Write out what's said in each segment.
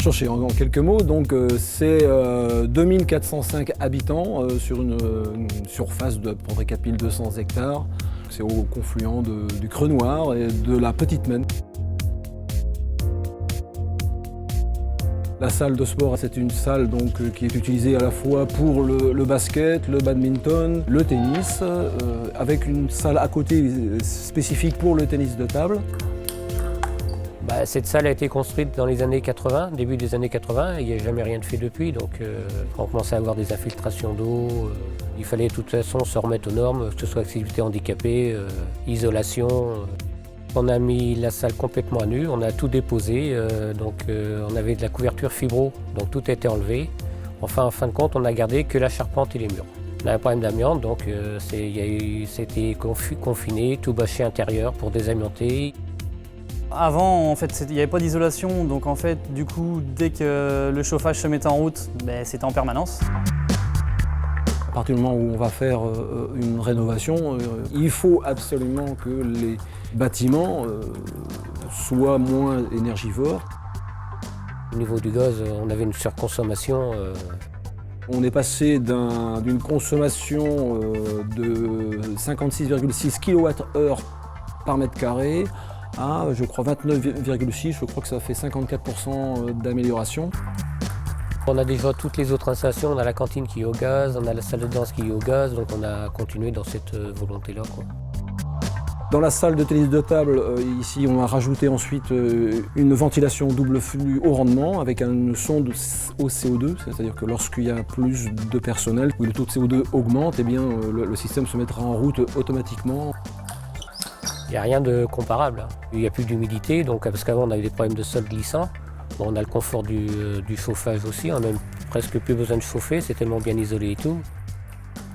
Chancher en quelques mots, donc c'est 2405 habitants sur une surface de à peu près 4200 hectares. C'est au confluent du Creux Noir et de la Petite Maine. La salle de sport, c'est une salle donc, qui est utilisée à la fois pour le basket, le badminton, le tennis, avec une salle à côté spécifique pour le tennis de table. Cette salle a été construite dans les années 80, début des années 80, et il n'y a jamais rien de fait depuis. Donc on commençait à avoir des infiltrations d'eau. Il fallait de toute façon se remettre aux normes, que ce soit activité handicapée, isolation. On a mis la salle complètement à nu, on a tout déposé, on avait de la couverture fibro, donc tout a été enlevé. Enfin, en fin de compte, on a gardé que la charpente et les murs. On a un problème d'amiante, donc c'était confiné, tout bâché intérieur pour désamianter. Avant, en fait, il n'y avait pas d'isolation, donc en fait, du coup, dès que le chauffage se mettait en route, c'était en permanence. À partir du moment où on va faire une rénovation, il faut absolument que les bâtiments soient moins énergivores. Au niveau du gaz, on avait une surconsommation. On est passé d'une consommation de 56,6 kWh par mètre carré à, je crois, 29,6. Je crois que ça fait 54% d'amélioration. On a déjà toutes les autres installations, on a la cantine qui est au gaz, on a la salle de danse qui est au gaz, donc on a continué dans cette volonté-là. Dans la salle de tennis de table, ici, on a rajouté ensuite une ventilation double flux haut rendement avec une sonde au CO2, c'est-à-dire que lorsqu'il y a plus de personnel, où le taux de CO2 augmente, eh bien, le système se mettra en route automatiquement. Il n'y a rien de comparable. Il n'y a plus d'humidité, donc, parce qu'avant on avait des problèmes de sol glissant. Bon, on a le confort du chauffage aussi, on n'a même presque plus besoin de chauffer, c'est tellement bien isolé et tout.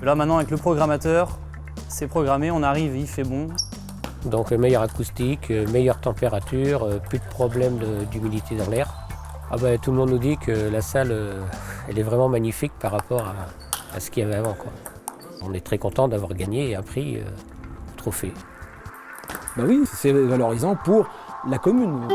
Là maintenant avec le programmateur, c'est programmé, on arrive, il fait bon. Donc meilleure acoustique, meilleure température, plus de problème d'humidité dans l'air. Tout le monde nous dit que la salle elle est vraiment magnifique par rapport à ce qu'il y avait avant, quoi. On est très content d'avoir gagné un prix trophée. Oui, c'est valorisant pour la commune.